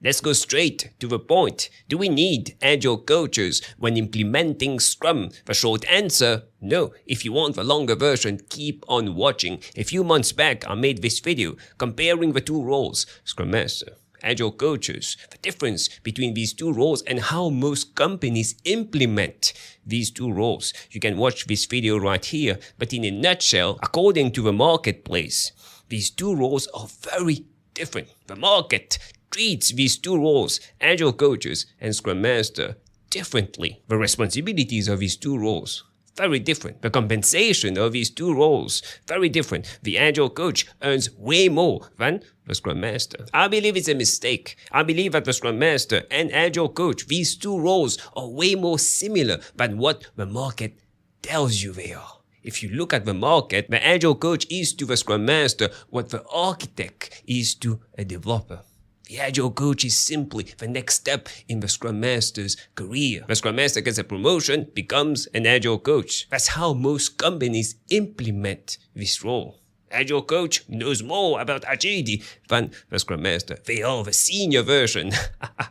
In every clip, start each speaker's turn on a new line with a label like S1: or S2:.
S1: Let's go straight to the point. Do we need Agile coaches when implementing Scrum? The short answer, no. If you want the longer version, keep on watching. A few months back, I made this video comparing the two roles, Scrum Master, Agile coaches, the difference between these two roles and how most companies implement these two roles. You can watch this video right here, but in a nutshell, according to the marketplace, these two roles are very different. The market treats these two roles, Agile coaches and Scrum Master, differently. The responsibilities of these two roles, very different. The compensation of these two roles, very different. The Agile coach earns way more than the Scrum Master. I believe it's a mistake. I believe that the Scrum Master and Agile coach, these two roles are way more similar than what the market tells you they are. If you look at the market, the Agile coach is to the Scrum Master what the architect is to a developer. The Agile coach is simply the next step in the Scrum Master's career. The Scrum Master gets a promotion, becomes an Agile coach. That's how most companies implement this role. Agile coach knows more about agility than the Scrum Master. They are the senior version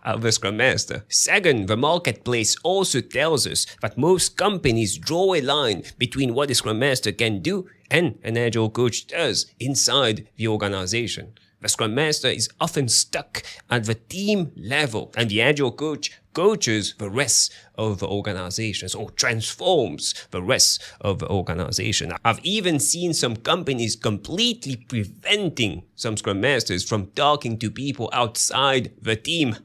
S1: of the Scrum Master. Second, the marketplace also tells us that most companies draw a line between what a Scrum Master can do and an Agile coach does inside the organization. The Scrum Master is often stuck at the team level, and the Agile coach coaches the rest of the organization, or transforms the rest of the organization. I've even seen some companies completely preventing some Scrum Masters from talking to people outside the team.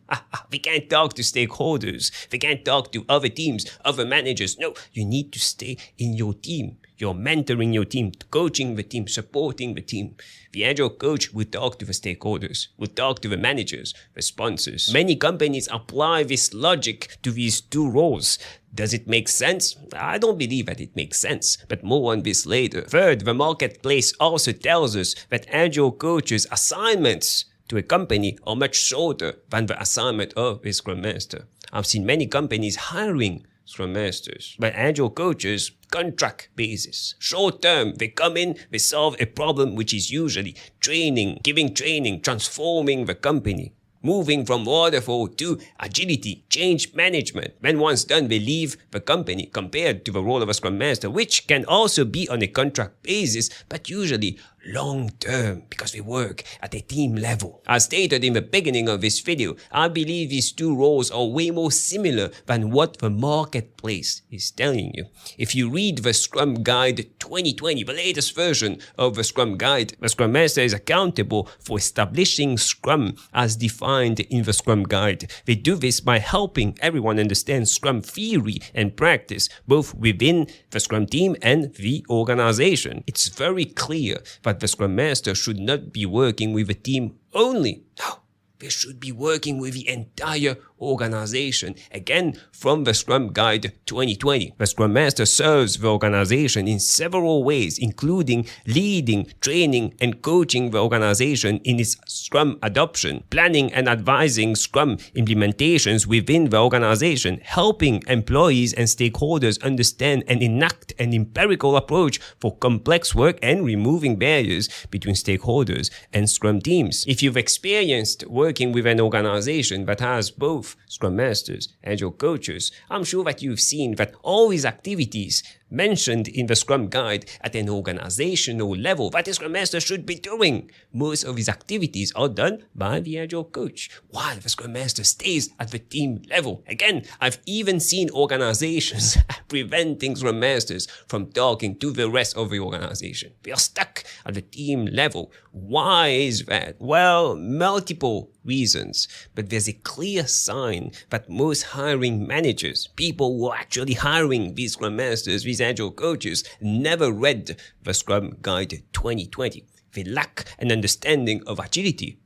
S1: They can't talk to stakeholders. They can't talk to other teams, other managers. No, you need to stay in your team. You're mentoring your team, coaching the team, supporting the team. The Agile coach will talk to the stakeholders, will talk to the managers, the sponsors. Many companies apply this logic to these two roles. Does it make sense? I don't believe that it makes sense, but more on this later. Third, the marketplace also tells us that Agile coaches' assignments to a company are much shorter than the assignment of a Scrum Master. I've seen many companies hiring Scrum Masters, but Agile coaches, contract basis. Short term, they come in, they solve a problem which is usually training, giving training, transforming the company, moving from waterfall to agility, change management. When once done, they leave the company, compared to the role of a Scrum Master, which can also be on a contract basis, but usually long term, because we work at a team level. As stated in the beginning of this video, I believe these two roles are way more similar than what the marketplace is telling you. If you read the Scrum Guide 2020, the latest version of the Scrum Guide, the Scrum Master is accountable for establishing Scrum as defined in the Scrum Guide. They do this by helping everyone understand Scrum theory and practice, both within the Scrum team and the organization. It's very clear that the Scrum Master should not be working with a team only. No, they should be working with the entire organization. Again, from the Scrum Guide 2020. The Scrum Master serves the organization in several ways, including leading, training, and coaching the organization in its Scrum adoption, planning and advising Scrum implementations within the organization, helping employees and stakeholders understand and enact an empirical approach for complex work, and removing barriers between stakeholders and Scrum teams. If you've experienced working with an organization that has both Scrum Masters, Agile coaches, I'm sure that you've seen that all these activities mentioned in the Scrum Guide at an organizational level that the Scrum Master should be doing. Most of these activities are done by the Agile coach, while the Scrum Master stays at the team level. Again, I've even seen organizations preventing Scrum Masters from talking to the rest of the organization. They are stuck at the team level. Why is that? Well, multiple reasons, but there's a clear sign that most hiring managers, people who are actually hiring these Scrum Masters, these Agile coaches, never read the Scrum Guide 2020. They lack an understanding of agility,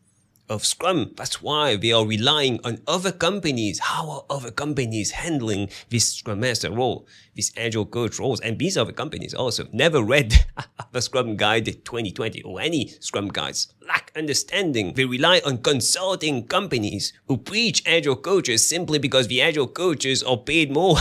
S1: of Scrum. That's why they are relying on other companies. How are other companies handling this Scrum Master role, this Agile coach roles? And these other companies also never read the Scrum Guide 2020 or any Scrum guides. Lack understanding. They rely on consulting companies who preach Agile coaches simply because the Agile coaches are paid more.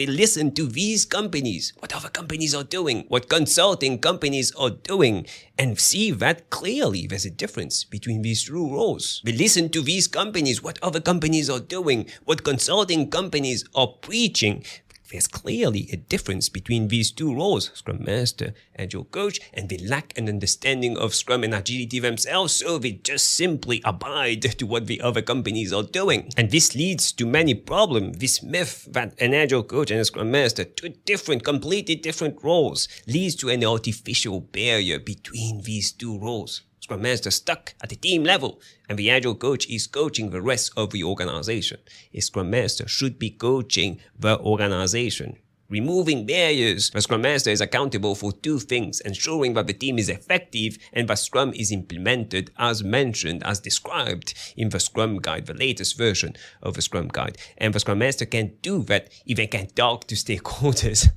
S1: We listen to these companies, what other companies are doing, what consulting companies are doing, and see that clearly there's a difference between these two roles. We listen to these companies, what other companies are doing, what consulting companies are preaching. There's clearly a difference between these two roles, Scrum Master, Agile Coach, and they lack an understanding of Scrum and Agility themselves, so they just simply abide to what the other companies are doing. And this leads to many problems. This myth that an Agile Coach and a Scrum Master, two completely different roles, leads to an artificial barrier between these two roles. Scrum Master stuck at the team level, and the Agile Coach is coaching the rest of the organization. A Scrum Master should be coaching the organization. Removing barriers, the Scrum Master is accountable for two things: ensuring that the team is effective and that Scrum is implemented as mentioned, as described in the Scrum Guide, the latest version of the Scrum Guide. And the Scrum Master can't do that if they can't talk to stakeholders,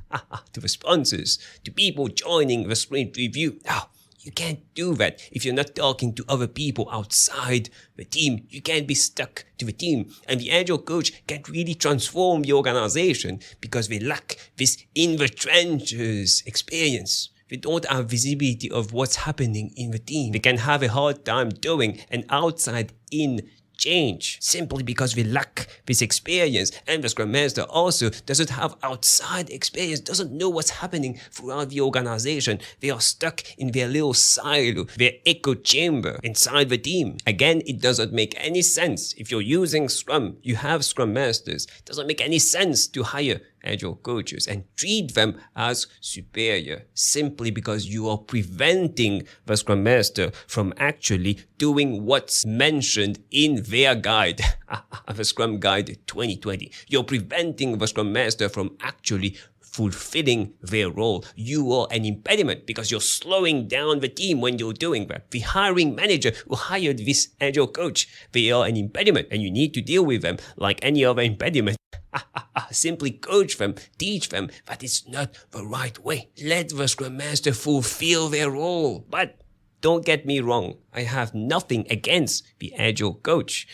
S1: to the sponsors, to people joining the sprint review. You can't do that if you're not talking to other people outside the team. You can't be stuck to the team. And the Agile Coach can't really transform the organization because they lack this in the trenches experience. They don't have visibility of what's happening in the team. They can have a hard time doing an outside-in change simply because we lack this experience. And the Scrum Master also doesn't have outside experience, doesn't know what's happening throughout the organization. They are stuck in their little silo, their echo chamber inside the team. Again, it doesn't make any sense. If you're using Scrum, you have Scrum Masters. It doesn't make any sense to hire Agile Coaches and treat them as superior simply because you are preventing the Scrum Master from actually doing what's mentioned in their guide, the Scrum Guide 2020. You're preventing the Scrum Master from actually fulfilling their role. You are an impediment because you're slowing down the team when you're doing that. The hiring manager who hired this Agile Coach, they are an impediment and you need to deal with them like any other impediment. Simply coach them, teach them that it's not the right way. Let the Scrum Master fulfill their role. But don't get me wrong, I have nothing against the Agile Coach.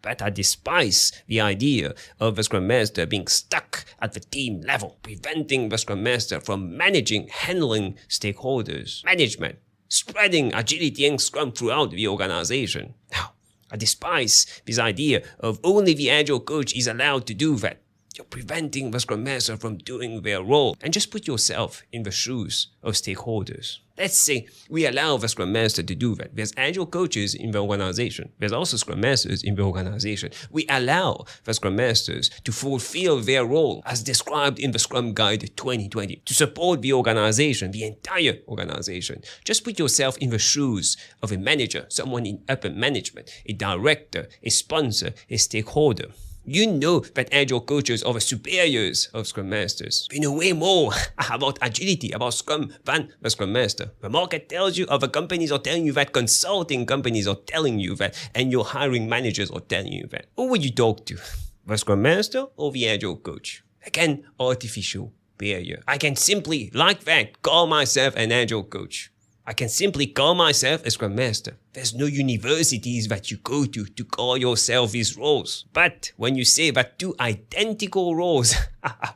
S1: But I despise the idea of the Scrum Master being stuck at the team level, preventing the Scrum Master from handling stakeholders, management, spreading agility and Scrum throughout the organization. Now, I despise this idea of only the Agile Coach is allowed to do that. You're preventing the Scrum Master from doing their role. And just put yourself in the shoes of stakeholders. Let's say we allow the Scrum Master to do that. There's Agile Coaches in the organization. There's also Scrum Masters in the organization. We allow the Scrum Masters to fulfill their role as described in the Scrum Guide 2020 to support the organization, the entire organization. Just put yourself in the shoes of a manager, someone in upper management, a director, a sponsor, a stakeholder. You know that Agile Coaches are the superiors of Scrum Masters. They know way more about agility, about Scrum than the Scrum Master. The market tells you, other companies are telling you that, consulting companies are telling you that, and your hiring managers are telling you that. Who would you talk to? The Scrum Master or the Agile Coach? Again, artificial barrier. I can simply, like that, call myself an Agile Coach. I can simply call myself a Scrum Master. There's no universities that you go to call yourself these roles. But when you say that two identical roles,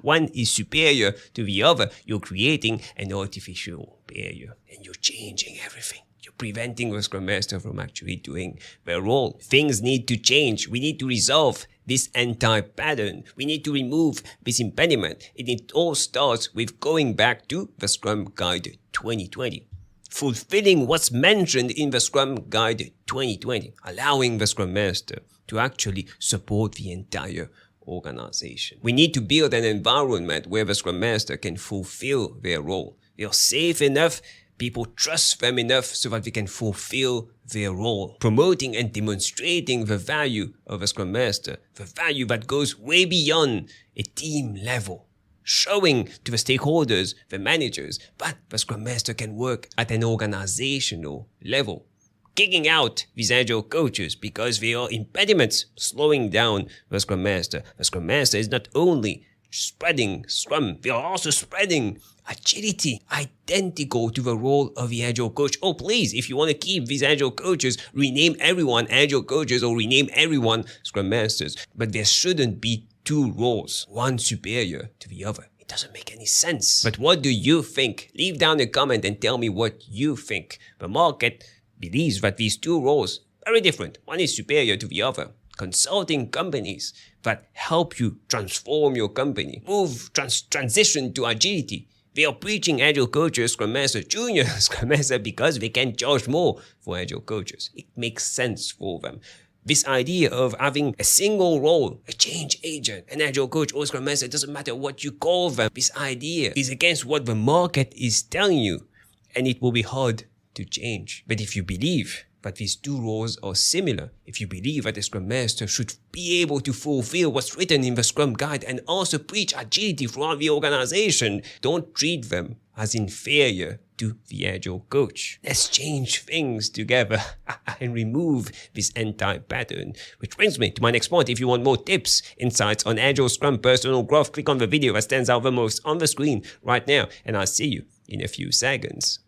S1: one is superior to the other, you're creating an artificial barrier and you're changing everything. You're preventing the Scrum Master from actually doing their role. Things need to change. We need to resolve this entire pattern. We need to remove this impediment. And it all starts with going back to the Scrum Guide 2020. Fulfilling what's mentioned in the Scrum Guide 2020, allowing the Scrum Master to actually support the entire organization. We need to build an environment where the Scrum Master can fulfill their role. They are safe enough, people trust them enough so that they can fulfill their role. Promoting and demonstrating the value of a Scrum Master, the value that goes way beyond a team level. Showing to the stakeholders, the managers, that the Scrum Master can work at an organizational level. Kicking out these Agile Coaches because they are impediments, slowing down the Scrum Master. The Scrum Master is not only spreading Scrum, they are also spreading agility, identical to the role of the Agile Coach. Oh, please, if you want to keep these Agile Coaches, rename everyone Agile Coaches or rename everyone Scrum Masters. But there shouldn't be two roles, one superior to the other. It doesn't make any sense. But what do you think? Leave down a comment and tell me what you think. The market believes that these two roles are very different. One is superior to the other. Consulting companies that help you transform your company, transition to agility. They are preaching Agile Coaches, Scrum Master, Junior Scrum Master because they can charge more for Agile Coaches. It makes sense for them. This idea of having a single role, a change agent, an Agile Coach or Scrum Master, it doesn't matter what you call them. This idea is against what the market is telling you, and it will be hard to change. But if you believe that these two roles are similar, if you believe that a Scrum Master should be able to fulfill what's written in the Scrum Guide and also preach agility throughout the organization, don't treat them as inferior to the Agile Coach. Let's change things together and remove this anti-pattern. Which brings me to my next point. If you want more tips, insights on Agile, Scrum, personal growth, click on the video that stands out the most on the screen right now, and I'll see you in a few seconds.